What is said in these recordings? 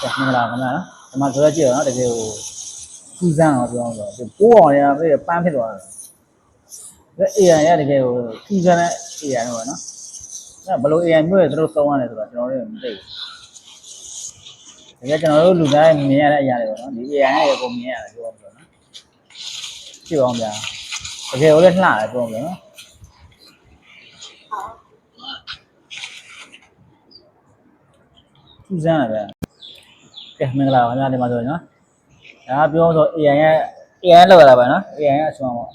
မင်္ဂလာခင်ဗျာဒီမှာဆိုတော့ကြည့်ရအောင်တကယ်ကိုစူးစမ်းအောင်ပြောအောင်ဆိုတော့ပိုးအောင်ရပြည့်ပန်းဖြစ်သွားတယ်ဒါ AI ရတကယ်ကိုစူးစမ်းတဲ့ AI တော့နော်အဲ့ဘယ်လို AI မျိုးတွေသူတို့သုံးရတယ်ဆိုတော့ကျွန်တော်တို့မသိဘူးတကယ်ကျွန်တော်တို့လူသားမြင်ရတဲ့အရာတွေပေါ့နော်ဒီ AI နဲ့ကိုမြင်ရတယ်ပြောအောင်ဆိုတော့နော်ကြည့်အောင်ဗျာတကယ်ကိုလည်းလှတယ်ပြောအောင်ဆိုနော်စူးစမ်းရတယ်ဗျကဲမင်္ဂလာပါခင်ဗျာဒီမှာဆိုရင်နော်ဒါပြောဆို AI လောက်ရတာပဲနော် AI ကအဆုံးပေါ့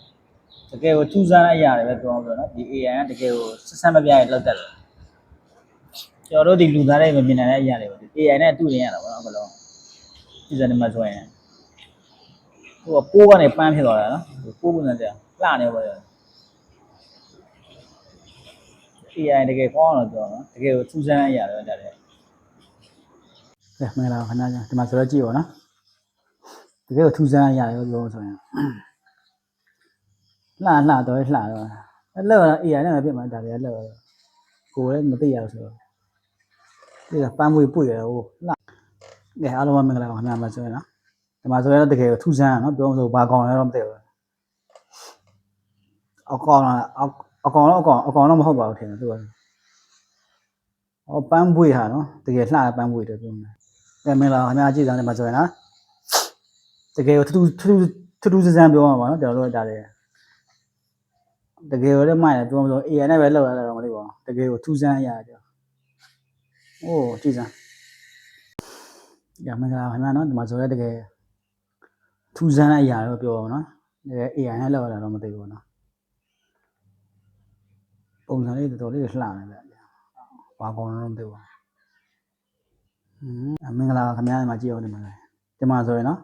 တကယ်ကိုစူးစမ်းရရတယ်ပဲပြောအောင်ဆိုတော့ဒီ AI ကတကယ်ကိုစစမ်းမပြရလောက်တတ်တယ်ကျွန်တော်တို့ဒီလူသားတွေမမြင်နိုင်တဲ့အရာတွေပေါ့ဒီ AI နဲ့တူရင်ရတာပေါ့နော်ဘယ်လိုစူးစမ်းနေမှဆိုရင်ဟိုပိုးကနေပန်းဖြစ်သွားတာနော်ပိုးပုံစံတရားလှနေပါတော့ AI တကယ်ကောင်းအောင်လို့ပြောနော်တကယ်ကိုစူးစမ်းရရတယ်ဒါလည်းကဲမင်္ဂလာပါခင်ဗျာဒီမှာဆိုတော့ကြည့်ပါနော်တကယ်ကိုစူးစမ်းရတယ်ပြောဆိုရင်လှတော့လှတော့အဲ့လောက် AI နဲ့မဖြစ်မှာဒါလည်းလောက်ကိုလည်းမသိရဘူးဆိုတော့ဒီကပန်းပွေပွေရဟိုလှကဲအားလုံးမင်္ဂလာပါခင်ဗျာမဆိုရင်နော်ဒီမှာဆိုရင်တကယ်ကိုထူးဆန်းရနော်ပြောဆိုဘာကောင်းလဲတော့မသိဘူးအကောင်တော့မဟုတ်ပါဘူးထင်တယ်သူကပန်းပွေဟာနော်တကယ်လှပန်းပွေတယ်ပြောမယ်ကဲမင်္ဂလာပါခင်ဗျာကြည့်ကြတယ်မှာဆိုရင်နော်တကယ်ကိုထူးဆန်းပြောမှာပါနော်ကျွန်တော်တို့ဒါလည်းတကယ်ကိုလည်းမှရတယ်ပြောဆို AI နဲ့ပဲလောက်ရတာတော့မသိပါဘူးတကယ်ကိုထူးဆန်းရတယ်โอ้ကြည့်စမ်းညမင်္ဂလာခင်ဗျာနော်ဒီမှာဆိုရဲတကယ်ထူးဆန်းတဲ့အရာတော့ပြောပါနော်တကယ် AI နဲ့လောက်ရတာတော့မသိဘူးနော်ပုံစံလေးတော်တော်လေးလှနေတယ်ဘာကောင်းတော့မသိဘူးမင်္ဂလာခင်ဗျာဒီမှာကြည့်အောင်ဒီမှာဆိုရင်နော်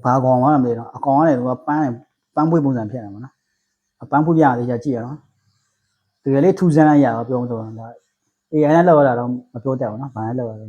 ဘာကောင်မှမသိတော့အကောင်ကနေတော့ပန်းပွေးပုံစံဖြစ်နေမှာနော်ပန်းပွေးပြရသေးကြည့်ရနော်တကယ်လေးထူးဆန်းတဲ့အရာတော့ပြောဆိုတော့ AI နဲ့လောက်ရတာတော့မပြောတတ်ဘူးနော်ဘာနဲ့လောက်ရလဲ